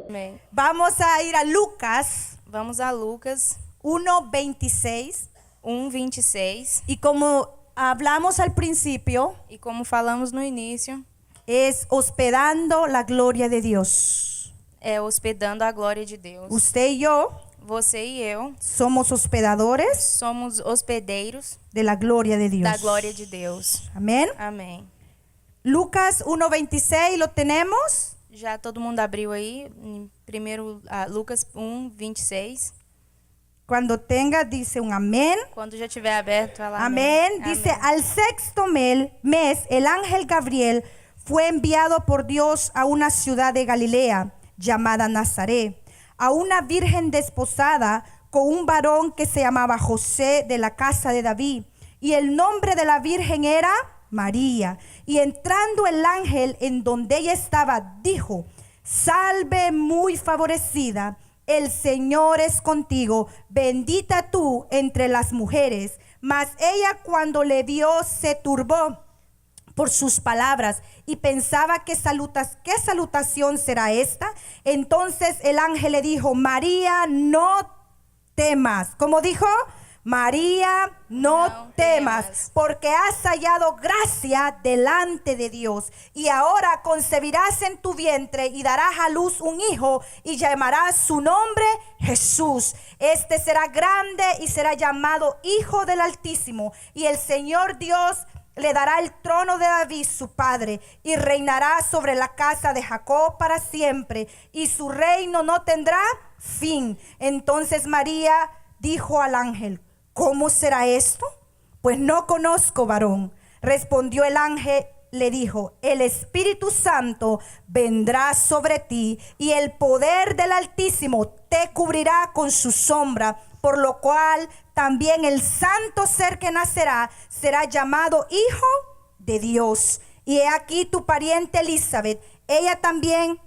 Amém. Vamos a ir a Lucas Vamos a Lucas 1:26. 1:26. Y como hablamos al principio, E como falamos no início, es hospedando la gloria de Dios. é hospedando a glória de Deus. Usted y yo Você e eu somos hospedadores somos hospedeiros de la gloria de Dios. da glória de Deus. Amén. Amém. Lucas 1:26, ¿lo tenemos? Já todo mundo abriu aí, em primeiro Lucas 1:26. Cuando tenga, dice un amén. Quando já tiver aberto, fala Amén. amém. Dice, Amém. al sexto mes, el ángel Gabriel fue enviado por Dios a una ciudad de Galilea llamada Nazaret, a una virgen desposada con un varón que se llamaba José, de la casa de David. Y el nombre de la virgen era María. Y entrando el ángel en donde ella estaba, dijo: salve muy favorecida, el Señor es contigo, bendita tú entre las mujeres. Mas ella, cuando le vio, se turbó por sus palabras y pensaba qué salutación será esta. Entonces el ángel le dijo: María, no temas. ¿Cómo dijo? María, no temas, porque has hallado gracia delante de Dios. Y ahora concebirás en tu vientre y darás a luz un hijo y llamarás su nombre Jesús. Este será grande y será llamado Hijo del Altísimo. Y el Señor Dios le dará el trono de David su padre, y reinará sobre la casa de Jacob para siempre, y su reino no tendrá fin. Entonces María dijo al ángel: ¿cómo será esto? Pues no conozco varón. Respondió el ángel, le dijo: el Espíritu Santo vendrá sobre ti, y el poder del Altísimo te cubrirá con su sombra, por lo cual también el santo ser que nacerá será llamado Hijo de Dios. Y he aquí tu pariente Elizabeth, ella también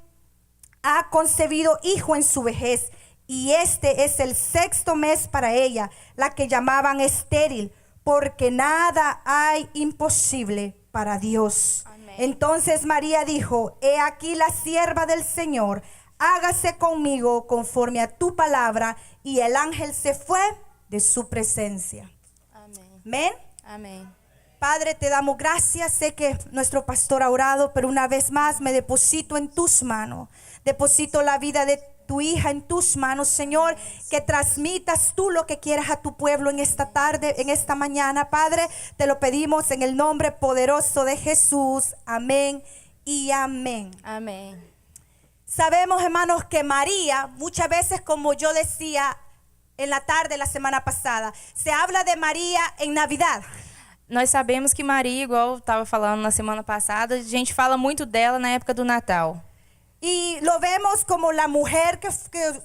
ha concebido hijo en su vejez, y este es el sexto mes para ella, la que llamaban estéril, porque nada hay imposible para Dios. Amén. Entonces María dijo: he aquí la sierva del Señor, hágase conmigo conforme a tu palabra. Y el ángel se fue de su presencia. Amém. Amén. Amém. Padre, te damos gracias. Sé que nuestro pastor ha orado, pero una vez más me deposito en tus manos. Deposito la vida de tu hija en tus manos, Señor, que transmitas tú lo que quieras a tu pueblo en esta tarde, en esta mañana, Padre. Te lo pedimos en el nombre poderoso de Jesús. Amén y amén. Amém. Sabemos, hermanos, que María, muchas veces, como yo decía en la tarde la semana pasada, se habla de María en Navidad. Nós sabemos que Maria, igual eu estava falando na semana passada, a gente fala muito dela na época do Natal. Y lo vemos como la mujer que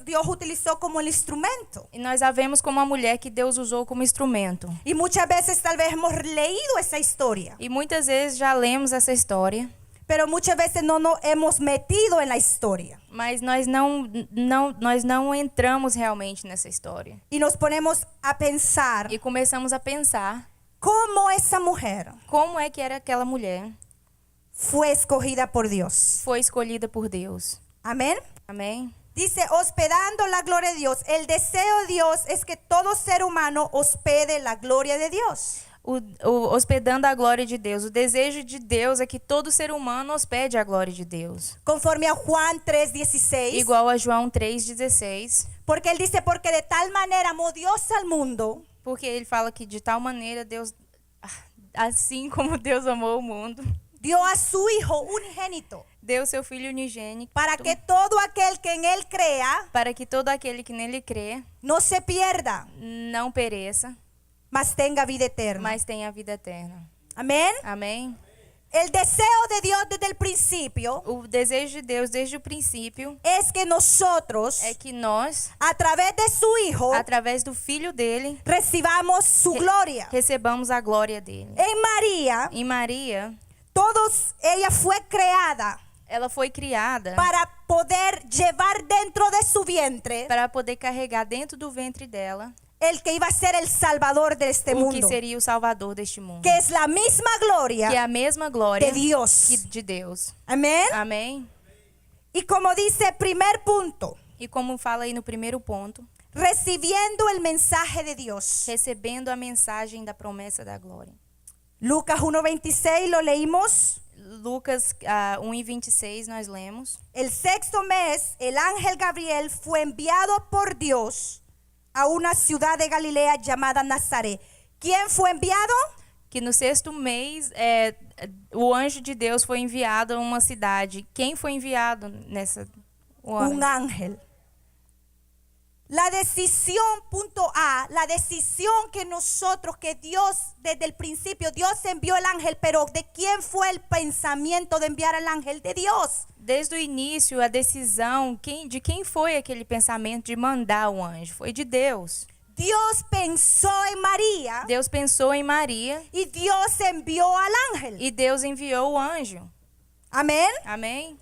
Dios utilizó como el instrumento. E nós a vemos como uma mulher que Deus usou como instrumento. Y muchas veces tal vez hemos leído esa historia, E muitas vezes já lemos essa história, pero muchas veces no nos hemos metido en la historia. mas nós não entramos realmente nessa história. Y nos ponemos a pensar E começamos a pensar cómo esa mujer como é que era aquela mulher. fue escogida por Dios. Foi escolhida por Deus. Amén. Amém? Dice, hospedando la gloria de Dios. El deseo de Dios es que todo ser humano hospede la gloria de Dios. Hospedando a glória de Deus. O desejo de Deus é que todo ser humano hospede a glória de Deus. Conforme a Juan 3:16. Igual a João 3:16. Porque él dice, porque de tal manera amó Dios al mundo, Porque ele fala que de tal maneira Deus, assim como Deus amou o mundo, dio a su Hijo unigénito, deu seu Filho unigênito, para que todo aquel que en él crea para que todo aquele que nele crê no se pierda, não pereça, mas tenga vida eterna. mas tenha a vida eterna. Amén. Amém? El deseo de Dios desde el principio O desejo de Deus desde o princípio es que nosotros, é que nós, a través de su Hijo, através do Filho dele, recibamos su gloria. recebamos a glória dele. En María, Em Maria, ella fue creada ela foi criada para poder llevar dentro de su vientre para poder carregar dentro do ventre dela el que iba a ser el Salvador de este o que mundo, seria o Salvador deste mundo. que es la misma Que é gloria a mesma glória de Dios. de Deus. Amén. Amém? Y como dice primer punto, E como fala aí no primeiro ponto, recibiendo el mensaje de Dios. recebendo a mensagem da promessa da glória. Lucas 1:26 lo leímos. Lucas 1:26 nós lemos. El sexto mes, el ángel Gabriel fue enviado por Dios a una ciudad de Galilea llamada Nazaret. ¿Quién fue enviado? Que no sexto mês o anjo de Deus foi enviado a uma cidade. Quem foi enviado nessa? O anjo. Un ángel. La decisión, punto A, la decisión que nosotros, que Dios, desde el principio, Dios envió el ángel, pero ¿de quién fue el pensamiento de enviar al ángel? De Dios. Desde o início, a decisão, de quem foi aquele pensamento de mandar o anjo? Foi de Deus. Dios pensó en María Deus pensou em Maria y Dios envió al ángel. e Deus enviou o anjo. Amén. Amém?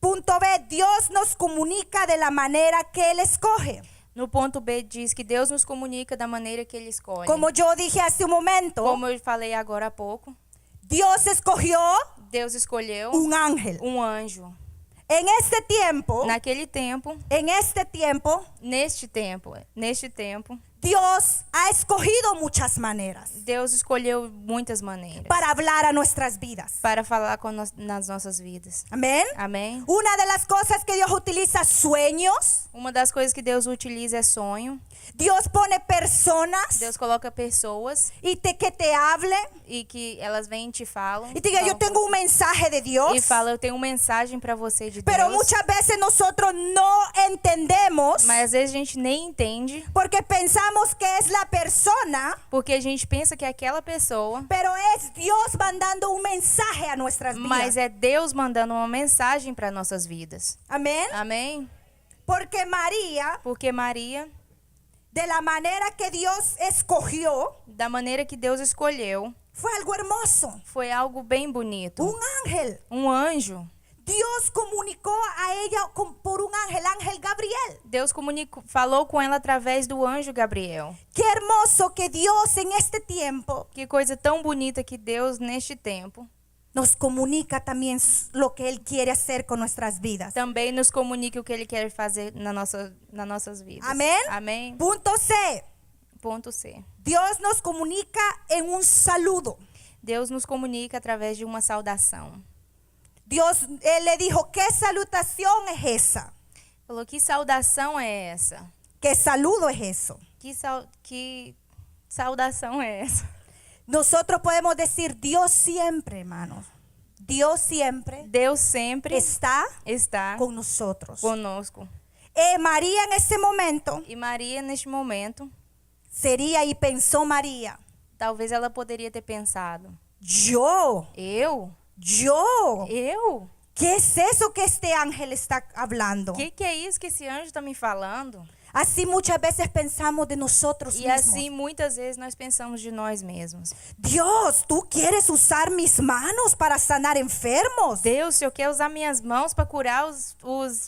Punto B, Dios nos comunica de la manera que Él escoge. No ponto B diz que Deus nos comunica da maneira que Ele escolhe. Como yo dije hace un momento, Como eu falei agora há pouco, Dios escogió Deus escolheu un ángel. um anjo. En este tiempo, Naquele tempo, neste tempo, Dios ha escogido muchas maneras Deus escolheu muitas maneiras para hablar a nuestras vidas. para falar nas nossas vidas. Amén. Amém? Una de las cosas que Dios utiliza, sueños. Uma das coisas que Deus utiliza é sonho. Dios pone personas Deus coloca pessoas que te hablen e que elas vêm e te falam. y te digan, yo tengo un mensaje de Dios. E fala, eu tenho uma mensagem para você de Pero Deus. muchas veces nosotros no entendemos Mas às vezes a gente nem entende, porque pensamos que es la persona, porque a gente pensa que é aquela pessoa, pero es Dios mandando un mensaje a nuestras vidas. mas é Deus mandando uma mensagem para nossas vidas. Amén. Amém? Porque María, Porque Maria, de la manera que Dios escogió, da maneira que Deus escolheu, fue algo hermoso. foi algo bem bonito. Un ángel. Um anjo. Dios comunicó a ella por un ángel, ángel Gabriel. Deus falou com ela através do anjo Gabriel. Qué hermoso que Dios en este tiempo Que coisa tão bonita que Deus, neste tempo, nos comunica también lo que Él quiere hacer con nuestras vidas. também nos comunica o que Ele quer fazer nas nossas vidas. Amén. Amém? Punto C. Ponto C. Dios nos comunica en un saludo. Deus nos comunica através de uma saudação. Dios, Él le dijo, ¿qué salutación es esa? Falou, que saudação é essa? ¿Qué saludo es eso? Que saudação é essa? Nosotros podemos decir, Dios siempre, hermanos, Dios siempre Deus sempre está está con nosotros. conosco. María en ese momento E Maria, neste momento, sería, y pensó María, talvez ela poderia ter pensado, yo, eu? ¿qué es eso que este ángel está hablando? Que é isso que esse anjo está me falando? Así muchas veces pensamos de nosotros E mismos. assim, muitas vezes, nós pensamos de nós mesmos. Dios, ¿tú quieres usar mis manos para sanar enfermos? Deus, se eu quero usar minhas mãos para curar os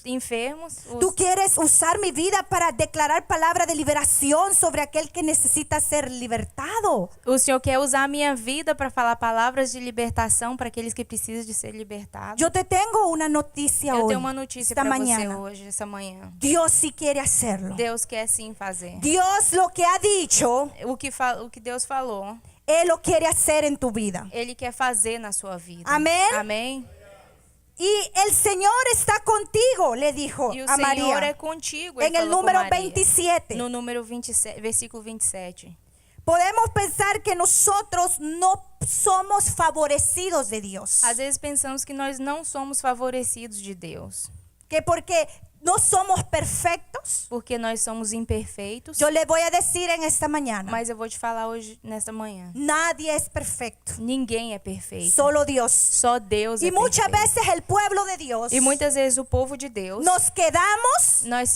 enfermos, ¿Tú quieres usar mi vida para declarar palabra de liberación sobre aquel que necesita ser libertado? o Senhor quer usar a minha vida para falar palavras de libertação para aqueles que precisam de ser libertados? Yo te tengo una noticia Eu hoy, tenho uma notícia esta para você mañana. hoje, essa manhã. Dios sí quiere hacerlo. Deus quer sim fazer. Dios lo que ha dicho, O que Deus falou, Él lo quiere hacer en tu vida. Ele quer fazer na sua vida. Amém? Amém? Y el Señor está contigo, le dijo E o a Senhor María. é contigo. En Ele el falou com número Maria. 27. No número 27, versículo 27. Podemos pensar que nosotros no somos favorecidos de Dios. Às vezes pensamos que nós não somos favorecidos de Deus, Que porque no somos perfectos. porque nós somos imperfeitos. Yo le voy a decir en esta mañana, Mas eu vou te falar hoje, nesta manhã. nadie es perfecto. Ninguém é perfeito. Solo Dios. Só Deus Y é muchas perfeito. veces el pueblo de Dios E muitas vezes o povo de Deus, nos quedamos, nós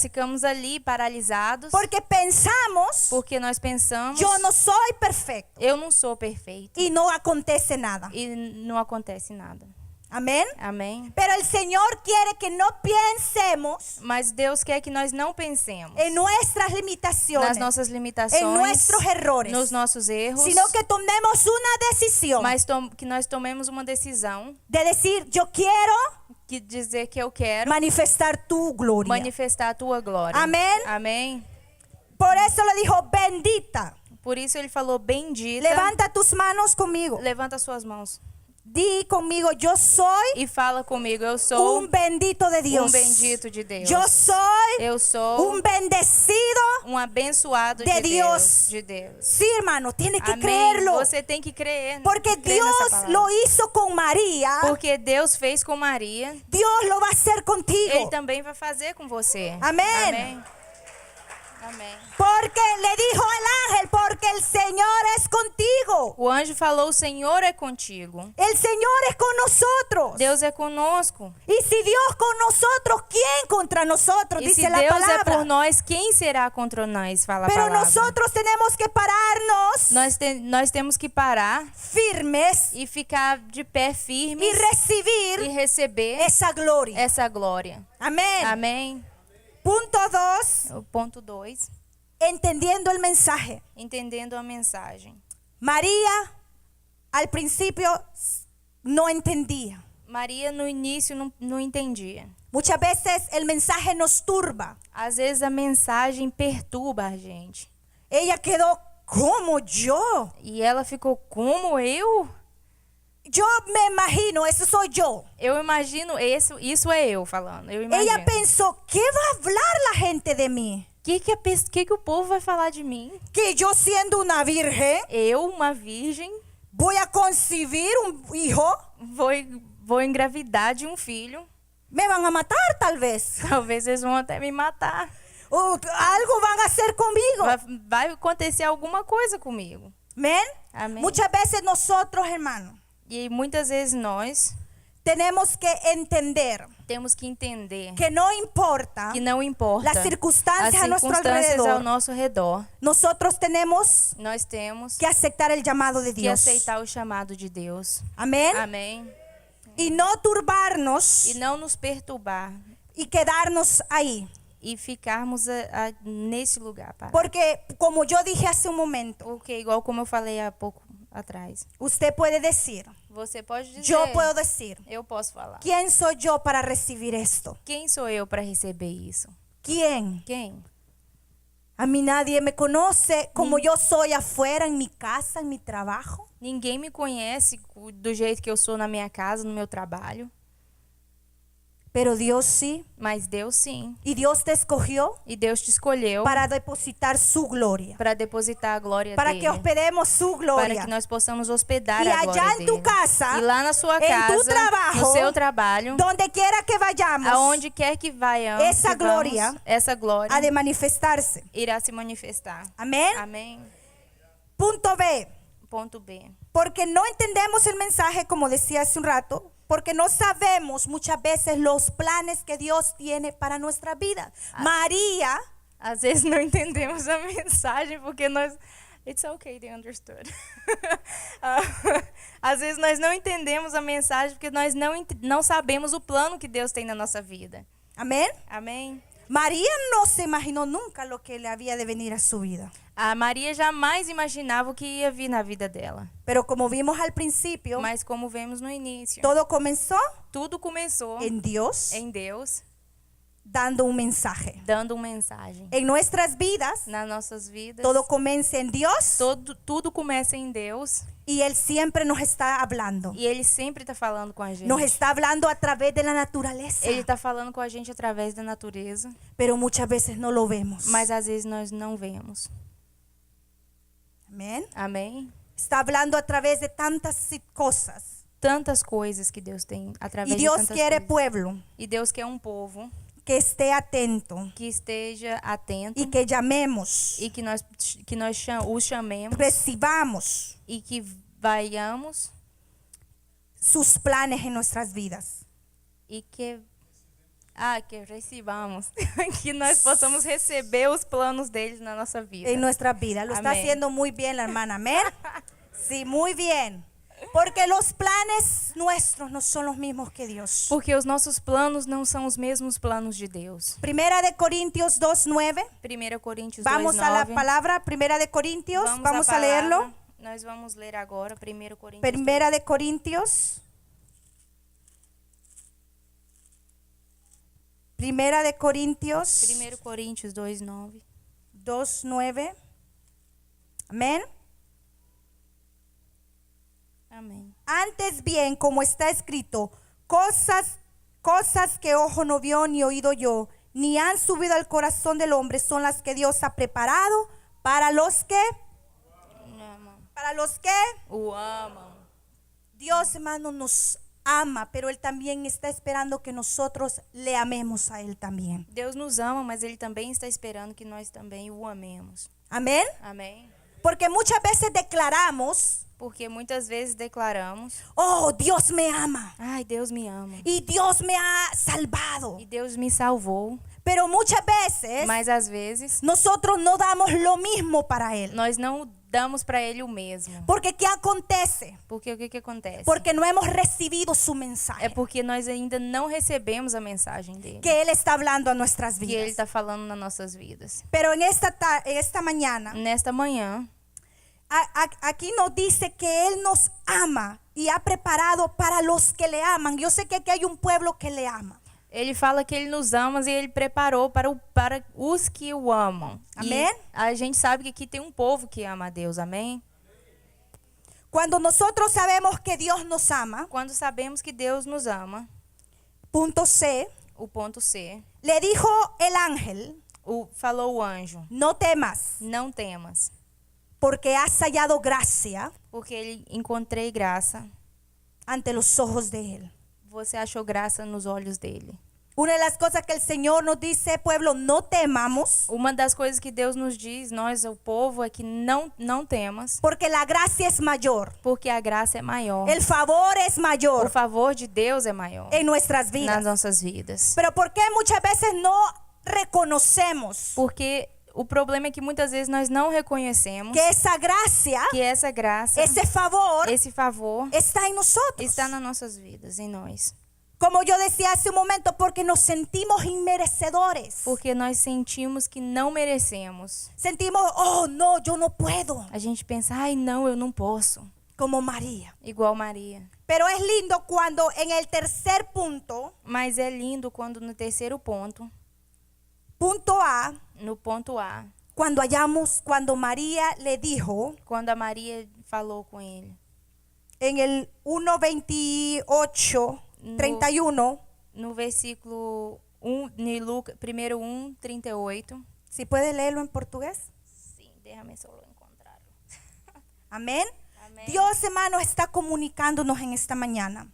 ficamos ali paralisados, porque pensamos, porque nós pensamos, yo no soy perfecto eu não sou perfeito. y no acontece nada. E não acontece nada. Amén. Amém. Pero el Señor quiere que no pensemos Mas Deus quer que nós não pensemos en nuestras limitaciones, nas nossas limitações, en nuestros errores, nos nossos erros, sino que tomemos una decisión mas que nós tomemos uma decisão de decir, yo quiero que dizer que eu quero manifestar tu gloria. manifestar a tua glória. Amém. Amém. Por eso le dijo, bendita. Por isso ele falou bendita. Levanta tus manos conmigo. Levanta suas mãos Di conmigo, yo soy e fala comigo. Eu sou bendito de Dios. bendito de Deus. Yo soy Eu sou bendecido. abençoado de de Dios. Deus. De Deus. Sí, hermano, tiene que Amém. creerlo. Você tem que crer. Porque crer nessa Dios palavra. lo hizo con María. Porque Deus fez com Maria, Dios lo va a hacer Ele contigo. também vai fazer com você. Amém. Amém. Amém. Porque le dijo al ángel, porque el Señor es contigo. O anjo falou: o Senhor é contigo. El Señor es con nosotros. Deus é conosco. Y si Dios con nosotros, ¿quién contra nosotros? E Dice se la Deus é por palabra. nós, quem será contra nós? Fala a Pero palavra. nosotros tenemos que pararnos Nós temos que parar firmes e ficar de pé firmes y recibir e receber esa gloria. essa glória. Amén. Amém. Punto 2, O ponto 2, entendiendo el mensaje. entendendo a mensagem. María al principio no entendía. Maria no início não entendia. Muchas veces el mensaje nos turba. Às vezes a mensagem perturba a gente. Ella quedó como yo. E ela ficou: como eu? Yo me imagino, eso soy yo. Eu imagino, isso é eu falando. Eu imagino. Ella pensó, ¿qué va a hablar la gente de mí? Que o povo vai falar de mim? Que yo siendo una virgen Eu, uma virgem, voy a concebir un hijo. vou engravidar de um filho. Me van a matar tal vez. Talvez eles vão até me matar. O algo van a hacer conmigo. Vai acontecer alguma coisa comigo. Amén. Amém. Muchas veces nosotros, hermanos, E muitas vezes nós tenemos que entender temos que entender que no importa que não importa las circunstancias a as nuestro circunstâncias ao alrededor, nosso redor. nosotros tenemos Nós temos que aceptar el llamado de que Dios. aceitar o chamado de Deus. Amén. Amém. Y no turbarnos E não nos perturbar y quedarnos ahí. e ficarmos nesse lugar. Porque como yo dije hace un momento, Porque, igual como eu falei há pouco atrás, usted puede decir, você pode dizer, yo puedo decir, eu posso falar. ¿quién soy yo para recibir esto? Quem sou eu para receber isso? ¿Quién? Quem? A mí nadie me conoce como yo soy afuera, en mi casa, en mi trabajo. Ninguém me conhece do jeito que eu sou na minha casa, no meu trabalho. Pero Dios sí. Mas Deus sim. Y Dios te escogió E Deus te escolheu para depositar su gloria. para depositar a glória Para dele. que hospedemos su Para gloria. que nós possamos hospedar Y a glória allá en tu dele. casa, E lá na sua en casa, tu trabajo, no seu trabalho, donde quiera que vayamos, aonde quer que vayamos, esa glória essa glória ha de manifestarse. irá se manifestar. Amén. Amém. Punto B. Ponto B. Porque no entendemos el mensaje, como decía hace un rato, porque no sabemos muchas veces los planes que Dios tiene para nuestra vida. María, Às vezes não entendemos a mensagem porque nós... It's okay, they understood. Às vezes nós não entendemos a mensagem porque nós não sabemos o plano que Deus tem na nossa vida. amén. Amém? María no se imaginó nunca lo que le había de venir a su vida. A Maria jamais imaginava o que ia vir na vida dela. Pero como vimos al principio, Mas como vemos no início, todo comenzó tudo começou en Dios em Deus, dando un mensaje. dando uma mensagem. En nuestras vidas, Nas nossas vidas, todo comienza en Dios tudo começa em Deus y Él siempre nos está hablando. e Ele sempre está falando com a gente. Nos está hablando a través de la naturaleza, Ele está falando com a gente através da natureza, pero muchas veces no lo vemos. mas às vezes nós não vemos. Amén. Amém? Está hablando a través de tantas cosas. Tantas coisas que Deus tem através Y de Dios tantas quiere coisas. pueblo E Deus quer um povo que esté atento que esteja atento y que llamemos, e que nós o chamemos recibamos e que vayamos sus planes en nuestras vidas. e que recebamos, que nós possamos receber os planos deles na nossa vida. En nuestras vidas. Lo está Amén. haciendo muy bien la hermana. Amén. Sí, muy bien. Porque los planes nuestros no son los mismos que Dios. Porque os nossos planos não são os mesmos planos de Deus. Primera de Corintios 2:9. 1 Coríntios 2:9. Vamos a la palabra, Primera de Corintios, vamos a leerlo. Nós vamos ler agora 1 Coríntios. Primera de Corintios. Primera de Corintios 1 Coríntios 2:9. 2:9. Amén. Amém. Antes bien, como está escrito, cosas que ojo no vio ni oído yo, ni han subido al corazón del hombre, son las que Dios ha preparado para los que O amam. Dios, hermano, nos ama, pero Él también está esperando que nosotros le amemos a Él también. Deus nos ama, mas Ele também está esperando que nós também o amemos. Amén. Amém? Porque muchas veces declaramos, Porque muitas vezes declaramos: oh, Dios me ama ai, Deus me ama. y Dios me ha salvado. E Deus me salvou. Pero muchas veces Mas às vezes nosotros no damos lo mismo para Él. nós não damos para Ele o mesmo. Porque ¿qué acontece? Porque o que acontece? Porque no hemos recibido su É mensaje porque nós ainda não recebemos a mensagem dele. que Él está hablando a nuestras Que Ele vidas. está falando nas nossas vidas. Pero en esta mañana, Nesta manhã, aquí nos dice que Él nos ama y ha preparado para los que le aman. Yo sé que aquí hay un pueblo que le ama. Ele fala que Ele nos ama e Ele preparou para os que o amam. Amém? E a gente sabe que aqui tem um povo que ama a Deus. Amém? Cuando nosotros sabemos que Dios nos ama, Quando sabemos que Deus nos ama, punto C, o ponto C, le dijo el ángel, falou o anjo: no temas, não temas, porque has hallado gracia porque ele encontrei graça. ante los ojos de Él. Você achou graça nos olhos dele. Una de las cosas que el Señor nos dice, pueblo, no temamos, Uma das coisas que Deus nos diz, nós, o povo, é que não temas, porque la gracia es mayor, porque a graça é maior. el favor es O mayor favor de Deus é maior en nuestras nas vidas. nossas vidas. Pero ¿por qué muchas veces no reconocemos Porque o problema é que muitas vezes nós não reconhecemos que esa gracia, que essa graça, ese favor esse favor está en nosotros? está nas nossas vidas, em nós. Como yo decía hace un momento, porque nos sentimos inmerecedores. Porque nós sentimos que não merecemos. Sentimos, oh no, yo no puedo, A gente pensa: ai, não, eu não posso. como María. Igual Maria. Pero es lindo cuando en el tercer punto, Mas é lindo quando no terceiro ponto, punto A, no ponto A, cuando María le dijo quando a Maria falou com ele, en el 1:28-31, no versículo 1 de Lucas, 1:38. si puede leerlo en portugués. Sim, déjame solo encontrarlo. Amén. Amém. Dios, hermano, está comunicándonos en esta mañana.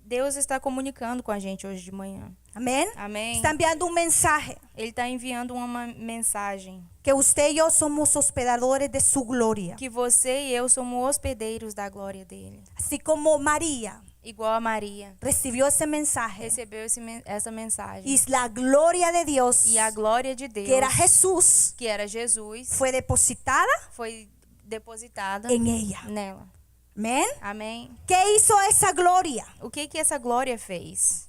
Deus está comunicando com a gente hoje de manhã. Amén. Amém. Está enviando un mensaje Ele está enviando uma mensagem que usted y yo somos hospedadores de su gloria. que você e eu somos hospedeiros da glória dele. Así como María Igual a Maria recibió ese mensaje recebeu essa mensagem. y la gloria de Dios, E a glória de Deus, que era Jesús, que era Jesus, fue depositada foi depositada en ella. nela. Amén. Amém. ¿Qué hizo esa gloria? O que essa glória fez?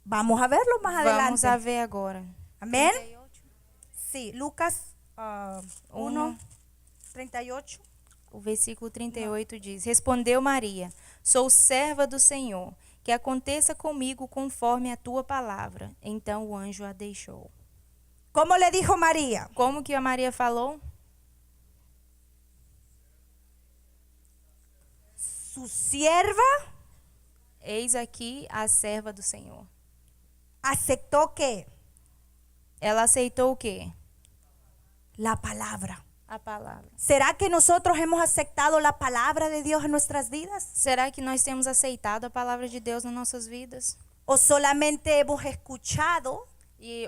Vamos a verlo más Vamos a adelante. ver agora. Amén. 38. Sí, Lucas 1:38. O versículo 38 diz: Respondeu Maria: Sou serva do Senhor, que aconteça comigo conforme a tua palavra. Então o anjo a deixou. ¿Cómo le dijo María? Como que a Maria falou? Su sierva Eis aqui a serva do Senhor. aceptó que Ela aceitou o quê? la palabra. A palavra. ¿Será que nosotros hemos aceptado la palabra de Dios en nuestras vidas? Será que nós temos aceitado a palavra de Deus nas nossas vidas? ¿O solamente hemos escuchado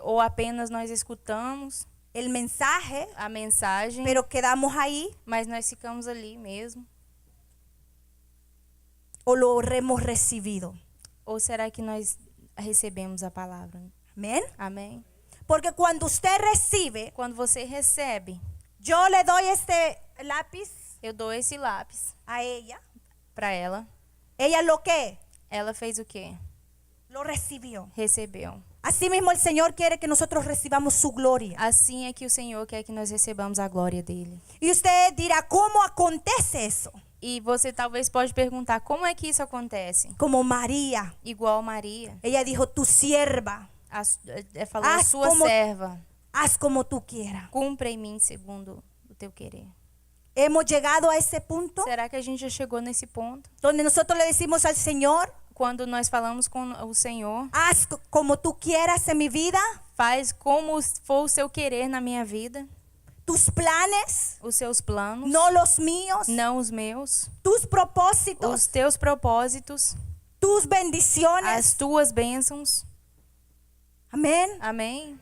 Ou apenas nós escutamos el mensaje, a mensagem, pero quedamos ahí? mas nós ficamos ali mesmo? ¿O lo hemos recibido? Ou será que nós recebemos a palavra? Amén. Amém? Porque cuando usted recibe, Quando você recebe, yo le doy este lápiz eu dou esse lápis a ella para ela ella lo que Ela fez o quê? lo recibió. Recebeu. Así mismo el Señor quiere que nosotros recibamos su gloria. Assim é que o Senhor quer que nós recebamos a glória dele. Y usted dirá, ¿cómo acontece eso? E você talvez pode perguntar, como é que isso acontece? Como María, Igual Maria. ella dijo, tu sierva, Falou, a sua como- serva, haz como tú quieras. cumpra em mim segundo o teu querer. Hemos llegado a ese punto Será que a gente já chegou nesse ponto? donde nosotros le decimos al Señor, Quando nós falamos com o Senhor, haz como tú quieras en mi vida, faz como for o seu querer na minha vida, tus planes, os seus planos, no los míos, não os meus, tus propósitos, os teus propósitos, tus as bendiciones. tuas bênçãos. Amén. Amém?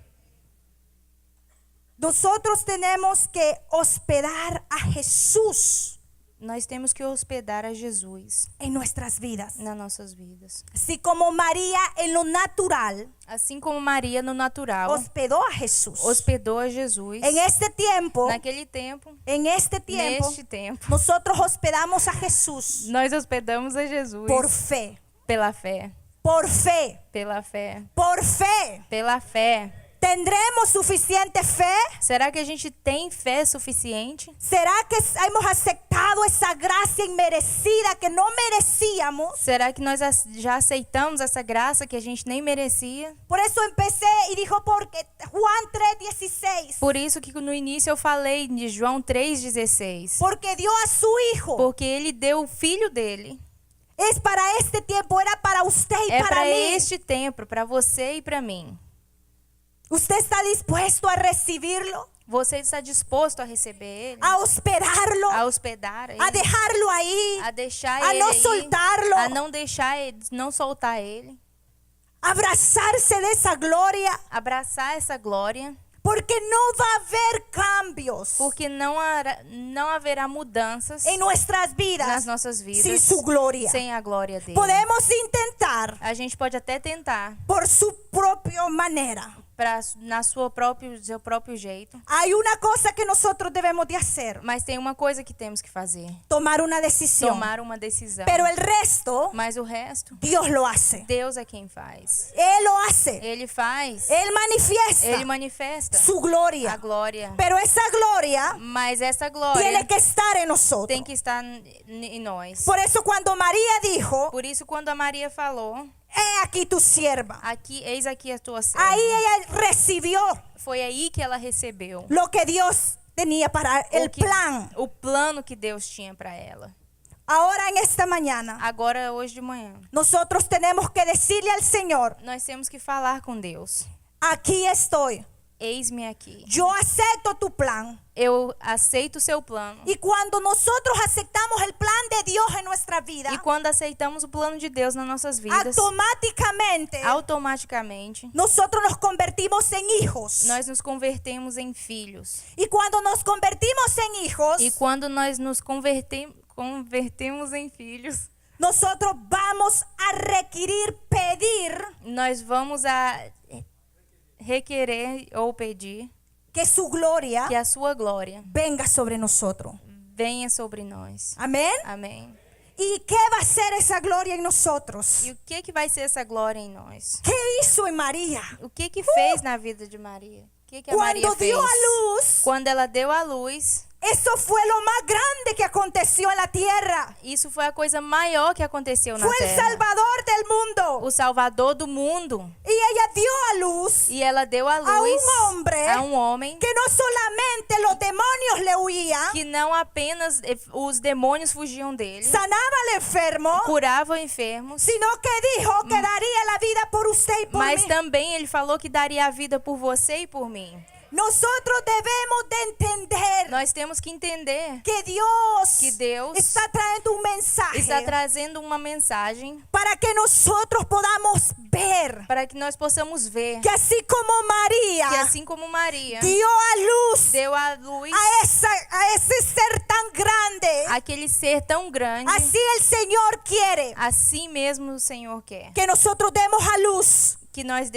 Nosotros tenemos que hospedar a Jesús Nós temos que hospedar a Jesus en nuestras vidas. nas nossas vidas. Así como María en lo natural Assim como Maria no natural hospedó a Jesús. hospedou a Jesus, En este tiempo, naquele tempo, neste tempo, nosotros hospedamos a Jesús nós hospedamos a Jesus por fe, pela fé, por fe, pela fé, por fe. pela fé. ¿Tendremos suficiente fe? Será que a gente tem fé suficiente? ¿Será que hemos aceptado esa gracia inmerecida que no merecíamos? Será que nós já aceitamos essa graça que a gente nem merecia? Por eso empecé y dijo porque Juan 3:16. Por isso que no início eu falei de João 3,16. Porque dio a su hijo. Porque ele deu o filho dele. Es para este tiempo, era para usted y É para para mí. este tempo, para você e para mim. ¿Usted está dispuesto a recibirlo? Você está disposto a receber ele? ¿A hospedarlo? A hospedar ele? ¿A dejarlo ahí? A deixar a ele no aí? soltarlo? A não deixar ele, não soltar ele? ¿Abrazarse de esa gloria? Abraçar essa glória? Porque no va a haber cambios Porque não haverá mudanças en nuestras nas vidas nossas vidas sin su gloria. sem a glória dele. Podemos intentar A gente pode até tentar por su propia manera. na seu próprio jeito, Hay una cosa que nosotros debemos de hacer, mas tem uma coisa que temos que fazer: tomar una decisión. tomar uma decisão. Pero el resto, Mas o resto, Dios lo hace. Deus é quem faz. Él lo hace. Ele faz. Él manifiesta Ele manifesta su a gloria. glória. Pero esa gloria Mas essa glória tiene que estar en nosotros. tem que estar em nós. Por eso cuando María dijo, Por isso, quando a Maria falou, he aquí tu sierva, eis aqui a tua serva, ahí ella recibió foi aí que ela recebeu lo que Dios tenía para el plan. o plano que Deus tinha para ela. Ahora en esta mañana, Agora, hoje de manhã, nosotros tenemos que decirle al Señor, nós temos que falar com Deus. aquí estoy, Eis-me aqui. yo acepto tu plan. Eu aceito o seu plano. Y cuando nosotros aceptamos el plan de Dios en nuestra vida, E quando aceitamos o plano de Deus nas nossas vidas, automáticamente automaticamente nosotros nos convertimos en hijos. nós nos convertemos em filhos. Y cuando nos convertimos en hijos, E quando nós nos convertemos em filhos, nosotros vamos a requerir, pedir nós vamos a requerer ou pedir que su gloria que a sua glória venga sobre nosotros. venha sobre nós. Amén. Amém. ¿Y qué va a ser esa gloria en nosotros? E o que vai ser essa glória em nós? ¿Qué hizo en María? O que fez na vida de Maria? O que a Maria Cuando fez? dio a luz, Quando ela deu a luz, eso fue lo más grande que aconteció en la tierra. isso foi a coisa maior que aconteceu na Fue el terra. Salvador del mundo. O Salvador do mundo. Y ella dio a luz E ela deu a luz hombre a um homem que no solamente los demonios le huían, que não apenas os demônios fugiam dele, sanaba al enfermo, curava enfermos, sino que dijo que daría la vida por usted y por mas mí. também ele falou que daria a vida por você e por mim. Nosotros debemos de entender Nós temos que entender que Dios que Deus está trayendo un mensaje está trazendo uma mensagem para que nosotros podamos ver para que nós possamos ver que así como que María assim como Maria dio a luz deu a luz a ese ser tan grande, aquele ser tão grande, así el Señor quiere assim mesmo o Senhor quer que nosotros demos a luz que nós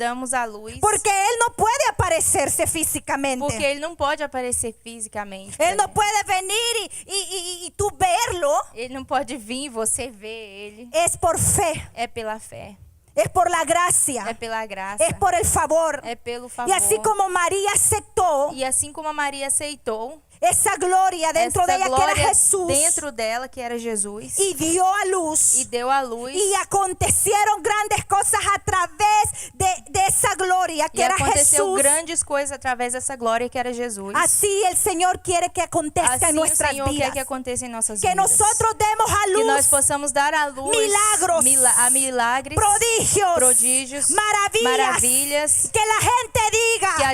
damos a luz. Porque Él no puede aparecerse físicamente. Porque Ele não pode aparecer fisicamente. Él no pra gente. puede venir y tú verlo. Ele não pode vir e você ver Ele. Es por fe, É pela fé. es por la gracia, É pela graça. es por el favor. É pelo favor. Y así como María aceptó E assim como a Maria aceitou esa gloria dentro de essa ella que era glória Jesús dentro dela, que era Jesus, y dio a luz. e deu a luz, Y acontecieron grandes cosas a través de esa gloria que e era aconteceu Jesús. grandes coisas através dessa glória que era Jesus. Así el Señor quiere que acontezca Assim en o nuestras Senhor quer vidas. que aconteça em nossas Que vidas. nosotros demos a Que nós luz possamos dar a luz milagros, milagres, prodigios, prodígios, maravillas. maravilhas, Que la gente diga, que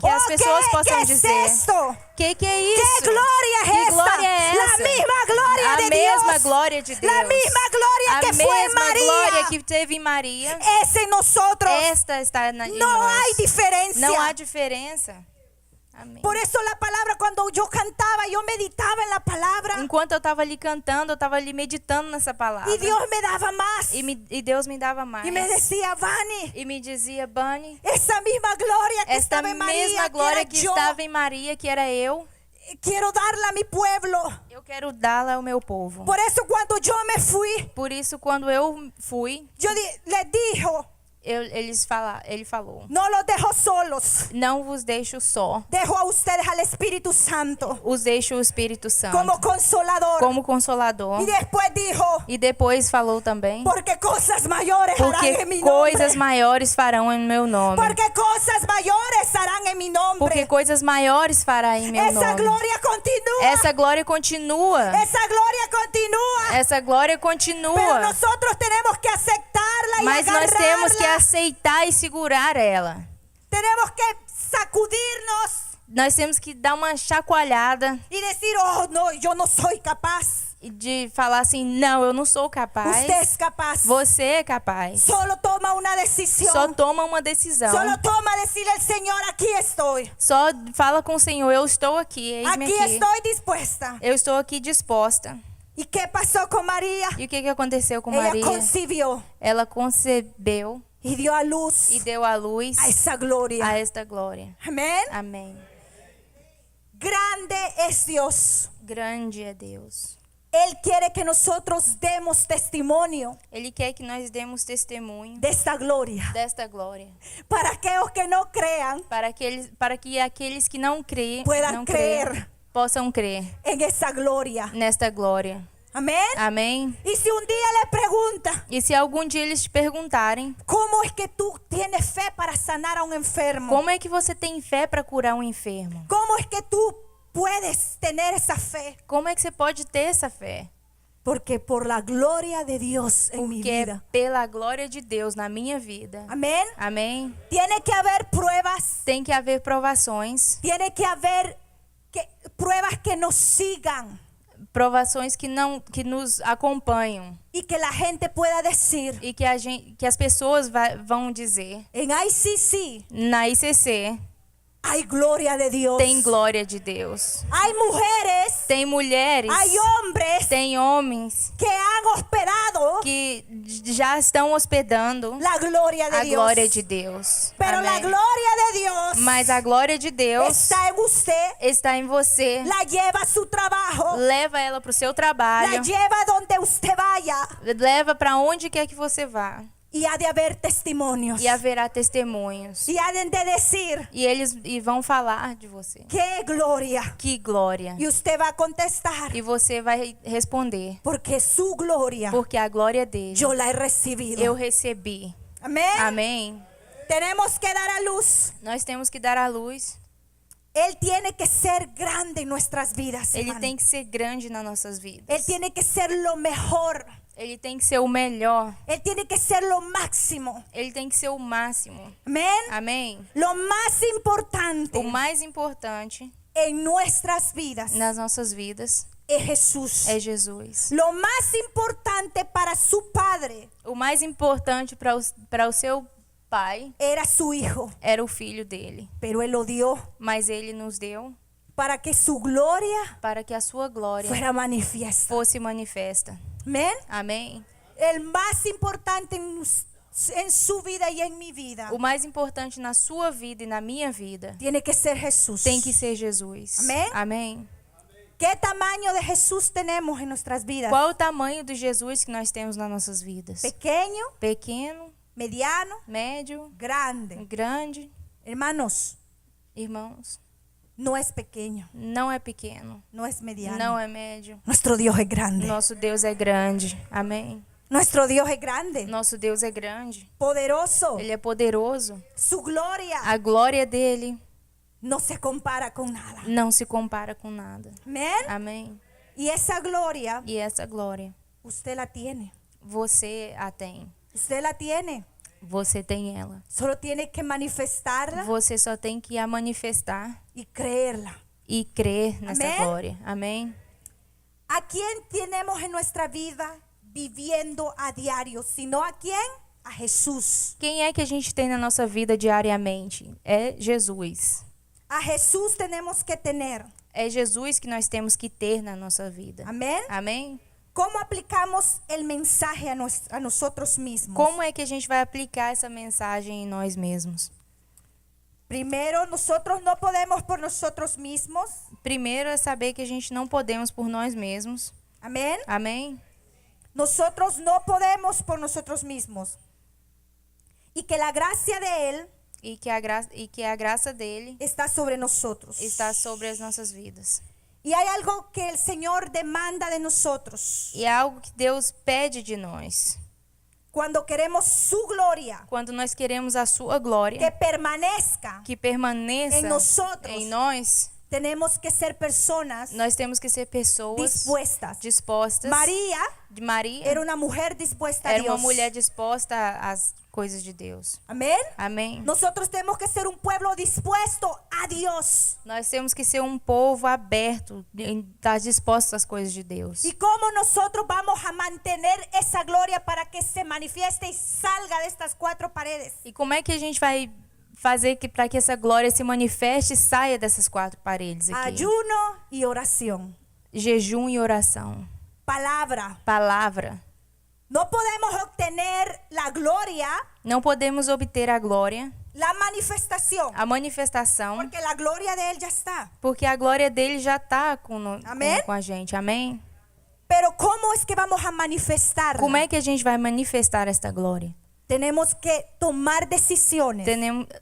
as "Oh, pessoas ¿qué possam es dizer, esto? que é ¿Qué isso? gloria es Que esta? glória é La essa? misma gloria A de mesma Dios. glória de Deus. La misma gloria A que fue en mesma glória María. que teve em Maria. Es en nosotros. Esta está em No nós. hay diferencia. Não há diferença. Amém. Por eso la palabra, cuando yo cantaba, yo meditaba en la palabra. Enquanto eu estava ali cantando, eu estava ali meditando nessa palavra. Y Dios me daba más. E Deus me dava mais. Y me decía, Vani, E me dizia, Bunny, esa misma gloria que esta estaba en María, mesma que glória era que yo, estava em Maria, que era eu, quiero darla a mi pueblo. eu quero dá-la ao meu povo. Por eso cuando yo me fui, Por isso, quando eu fui, les dijo, ele falou, no los dejo solos. não vos deixo só, Dejo a ustedes al Espíritu Santo os deixo o Espírito Santo como consolador. como consolador. Y después dijo, E depois falou também, porque cosas mayores harán porque en mi coisas nombre. maiores farão em meu nome. Porque cosas mayores harán en mi nombre. Porque coisas maiores fará em meu Esa nome. gloria continúa. Essa glória continua. Essa gloria continúa. Essa glória Pero continua. nosotros tenemos que aceptarla y Mas nós temos que agarrarla. aceitar e segurar ela. Tenemos que sacudirnos Nós temos que dar uma chacoalhada y decir, oh, no, yo no soy capaz. e de falar assim, não, eu não sou capaz. Usted es capaz. Você é capaz. Solo toma una decisión. Só toma uma decisão. Solo toma decirle al Señor, aquí estoy. Só fala com o Senhor, eu estou aqui, eis-me Aquí aqui. estoy dispuesta. Eu estou aqui disposta. ¿Y qué pasó con María? E o que aconteceu com Ella Maria? concibió Ela concebeu y dio a luz e deu a luz a esa gloria. a esta glória. Amén. Amém. Grande es Dios. Grande é Deus. Él quiere que nosotros demos testimonio Ele quer que nós demos testemunho de esta gloria. desta glória. Para aquellos que no crean Para que aqueles que não creem, Puedan não creem, creer. possam crer en esa gloria. nesta glória. Amén. Amém? Y si un día le pregunta, E se algum dia eles te perguntarem, ¿cómo es que tú tienes fe para sanar a un enfermo? como é que você tem fé para curar um enfermo? ¿Cómo es que tú puedes tener esa fe? Como é que você pode ter essa fé? Porque por la gloria de Dios en mi Porque é vida. pela glória de Deus na minha vida. Amén. Amém? Tiene que haber pruebas. Tem que haver provações, Tiene que haber pruebas que nos sigan. provações que nos acompanham Y que la gente pueda decir, e que as pessoas vão dizer en ICC na ICC hay gloria de Dios. tem glória de Deus. Hay mujeres, Tem mulheres, hay hombres tem homens que han hospedado que já estão hospedando la gloria de a Dios. glória de Deus. Pero la Amém. gloria de Dios Mas a glória de Deus está en usted, está em você. la lleva a su trabajo, Leva ela para o seu la trabalho. lleva donde usted vaya Leva para onde quer que você vá. y ha de haber testimonios. E haverá testemunhos. Y ha de decir, E eles vão falar de você. qué gloria. Que glória. Y usted va a contestar, E você vai responder. porque su gloria Porque a glória dele yo la he recibido. eu recebi. Amén. Amém. Tenemos que dar a luz. Nós temos que dar a luz. Él tiene que ser grande en nuestras vidas. Ele hermano. tem que ser grande nas nossas vidas. Él tiene que ser lo mejor. Ele tem que ser o melhor. Él tiene que ser lo máximo. Ele tem que ser o máximo. Amén. Amém? Lo más importante O mais importante en nuestras vidas nas nossas vidas es Jesús. é Jesus. Lo más importante para su padre O mais importante para o seu pai era su hijo, era o filho dele. pero él lo dio Mas ele nos deu para que su gloria para que a sua glória fuera manifiesta. fosse manifesta. Amén. Amém? El más importante en en su vida y en mi vida O mais importante na sua vida e na minha vida tiene que ser Jesús. tem que ser Jesus. Amém? Amém. ¿Qué tamaño de Jesús tenemos en nuestras vidas? Qual o tamanho do Jesus que nós temos nas nossas vidas? Pequeño, Pequeno, mediano, médio, grande. grande? Hermanos, Irmãos, no es pequeño, não é pequeno, no es mediano. não é médio. Nuestro Dios es grande. Nosso Deus é grande. Amém. Nuestro Dios es grande, Nosso Deus é grande. poderoso. Ele é poderoso. Su gloria A glória dele no se compara con nada. não se compara com nada. Amén. Amém. Y esa gloria E essa glória, usted la tiene. você a tem. Usted la tiene. Você tem ela. Solo tiene que manifestarla Você só tem que a manifestar y creerla. e crer nessa Amém? glória. Amém. ¿A quién tenemos en nuestra vida viviendo a diario? Sino a quién? A Jesús. Quem é que a gente tem na nossa vida diariamente? É Jesus. A Jesús tenemos que tener. É Jesus que nós temos que ter na nossa vida. Amén. Amém? ¿Cómo aplicamos el mensaje a nosotros mismos? Como é que a gente vai aplicar essa mensagem em nós mesmos? Primero, nosotros no podemos por nosotros mismos. Primeiro é saber que a gente não podemos por nós mesmos. Amén. Amém? Nosotros no podemos por nosotros mismos. Y que la gracia de Él E que a graça dele está sobre nosotros. está sobre as nossas vidas. Y hay algo que el Señor demanda de nosotros. E é algo que Deus pede de nós. Cuando queremos su gloria, Quando nós queremos a sua glória, que permanezca, que permaneça em nosotros. em nós, tenemos que ser personas nós temos que ser pessoas dispostas. María Maria era una mujer dispuesta a era Dios. uma mulher disposta às coisas de Deus. Amén. Amém? Nosotros tenemos que ser un pueblo dispuesto a Dios. Nós temos que ser um povo aberto, estar disposto às coisas de Deus. ¿Y cómo nosotros vamos a mantener esa gloria para que se manifieste y salga de estas cuatro paredes? E como é que a gente vai fazer para que essa glória se manifeste e saia dessas quatro paredes aqui? Ayuno y oración. Jejum e oração. Palabra. Palavra. No podemos obtener la gloria, Não podemos obter a glória, la manifestación, a manifestação, porque la gloria de Él ya está. porque a glória dele já está Amém? com a gente. Amém? Pero ¿cómo es que vamos a manifestarla? Como é que a gente vai manifestar esta glória? Tenemos que tomar decisiones.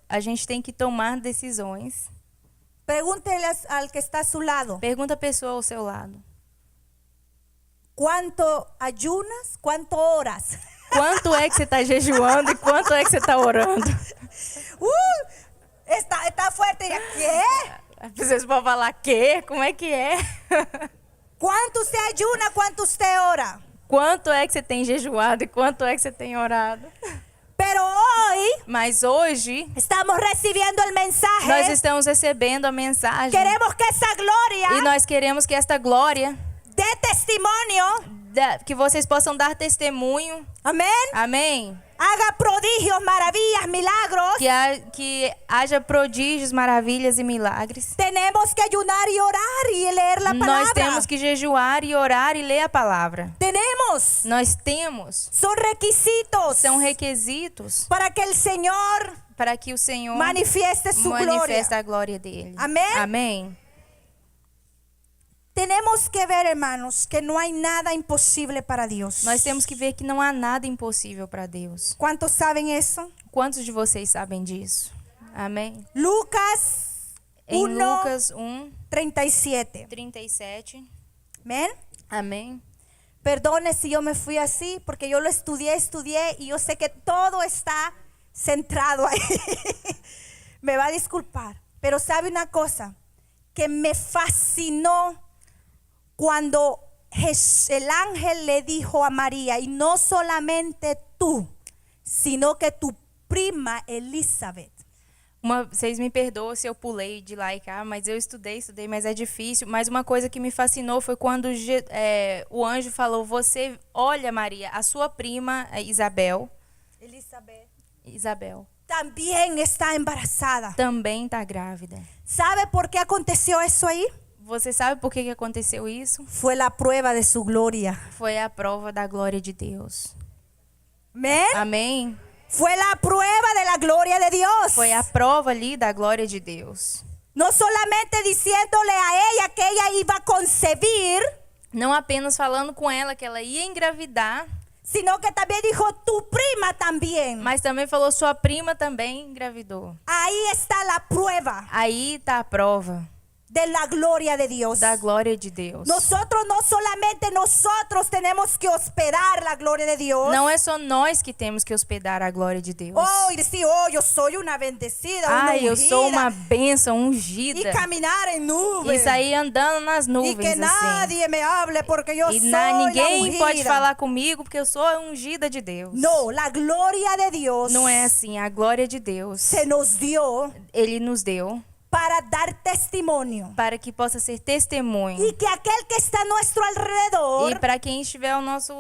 A gente tem que tomar decisões. Pregúntele al que está a su lado. Pergunta a pessoa ao seu lado. ¿Cuánto ayunas? ¿Cuánto oras? Quanto é que você está jejuando e quanto é que você está orando? Está fuerte. ¿Qué? Vocês podem falar, quê? Como é que é? ¿Cuánto usted ayuna? ¿Cuánto usted ora? Quanto é que você tem jejuado e quanto é que você tem orado? Pero hoy Mas hoje, estamos recibiendo el mensaje. nós estamos recebendo a mensagem. Queremos que esa gloria E nós queremos que esta glória, dé testimonio. que vocês possam dar testemunho. Amén. Amém? Haga prodigios, maravillas, milagros. Que haja prodígios, maravilhas e milagres. Tenemos que ayunar y orar y leer la palabra. Nós temos que jejuar e orar e ler a palavra. Tenemos. Nós temos. Son requisitos São requisitos para que el Señor para que o Senhor manifieste su manifeste gloria. a glória dele. Amém? Amém. Tenemos que ver, hermanos, que no hay nada imposible para Dios. Nós temos que ver que não há nada impossível para Deus. ¿Cuántos saben eso? Quantos de vocês sabem disso? Amém? Lucas Em 1, Lucas 37. 1:37. Amén. Amém. Perdone si yo me fui así, porque yo lo estudié y yo sé que todo está centrado ahí. Me va a disculpar, pero sabe una cosa que me fascinó cuando el ángel le dijo a María, y no solamente tú, sino que tu prima Elizabeth. Vocês me perdoam se eu pulei de lá e cá, mas eu estudei, mas é difícil. Mas uma coisa que me fascinou foi quando o anjo falou: você, olha Maria, a sua prima Isabel También está embarazada. também está grávida. ¿Sabe por qué aconteció eso ahí? Você sabe por que aconteceu isso? Fue la prueba de su gloria. Foi a prova da glória de Deus. Amén. Amém? Fue la prueba de la gloria de Dios. Foi a prova ali da glória de Deus. No solamente diciéndole a ella que ella iba a concebir, Não apenas falando com ela que ela ia engravidar, sino que también dijo tu prima también. mas também falou sua prima também engravidou. Ahí está la prueba Aí está a prova de la gloria de Dios. da glória de Deus. Nosotros no solamente nosotros tenemos que hospedar la gloria de Dios. Não é só nós que temos que hospedar a glória de Deus. Oh, y decir, oh, yo soy una bendecida, una Ai, eu ungida, sou uma bênção y ungida. caminar en E nubes. sair andando nas Y nuvens que assim. nadie me hable porque yo E soy la ninguém ungida. pode falar comigo porque eu sou a ungida de Deus. No, la gloria de Dios Não é assim. A glória de Deus, se nos dio Ele nos deu para dar testimonio. para que possa ser testemunho. Y que aquel que está a nuestro alrededor E para quem estiver ao nosso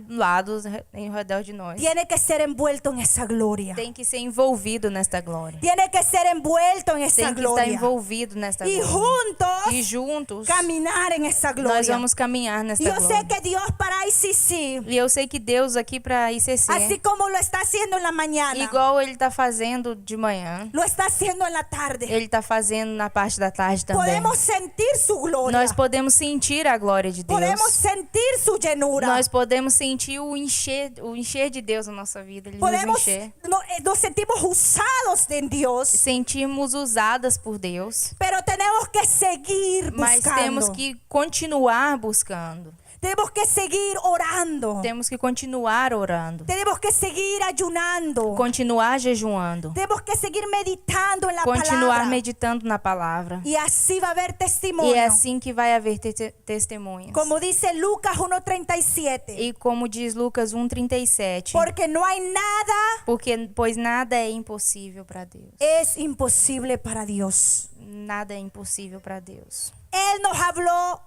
lado, em redor de nós, tiene que ser envuelto en esa gloria. tem que ser envolvido nesta glória. Tiene que ser envuelto en esa Tem que estar gloria. envolvido nesta Y glória. juntos E juntos caminar en esa nós gloria. vamos caminhar nesta Yo glória. sé que Dios para ICC, E eu sei que Deus aqui para ICC, así como lo está haciendo en la mañana, igual Ele está fazendo de manhã, lo está haciendo en la tarde. Ele está fazendo na parte da tarde também. Podemos sentir su gloria. Nós podemos sentir a glória de Deus. Podemos sentir su llenura. Nós podemos sentir o encher de Deus na nossa vida. Ele nos Podemos, encher. nos sentimos usados en Dios, Sentimos usadas por Deus. pero tenemos que seguir Mas buscando. temos que continuar buscando. Tenemos que seguir orando. Temos que continuar orando. Tenemos que seguir ayunando. Continuar jejuando. Tenemos que seguir meditando en la Continuar palabra. meditando na palavra. Y así va a haber testimonio. E é assim que vai haver testemunhas. Como dice Lucas 1:37. E como diz Lucas 1:37, Porque no hay nada pois nada é impossível para Deus. es imposible para Dios. Nada é impossível para Deus. Él nos habló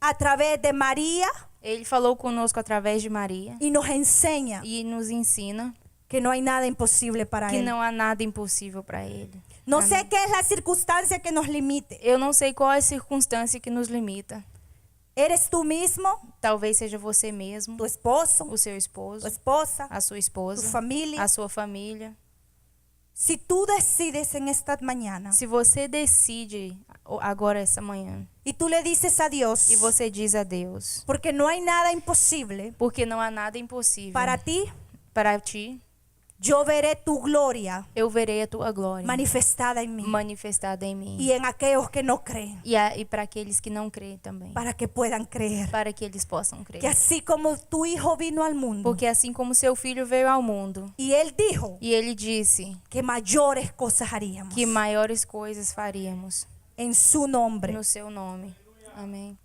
a través de María Ele falou conosco através de Maria y nos enseña e nos ensina que no hay nada imposible para que Él. não há nada impossível para Ele. No Amém. sé qué es la circunstancia que nos limite. Eu não sei qual é a circunstância que nos limita. ¿Eres tú mismo, Talvez seja você mesmo, tu esposo, o seu tu esposo, esposa, a sua tu esposa, familia? a sua família. Si tú decides en esta mañana Se você decide agora essa manhã y tú le dices a Dios, e você diz a Deus, porque no hay nada imposible porque não há nada impossível para ti, para ti, yo veré tu gloria eu verei a tua glória manifestada en mí manifestada em mim. y en aquellos que no creen, E para aqueles que não creem também, para que puedan creer. para que eles possam Que crer. así como tu hijo vino al mundo Porque assim como seu filho veio ao mundo, y él dijo e ele disse que mayores cosas haríamos que maiores coisas faríamos en su nombre. no seu nome. Amém.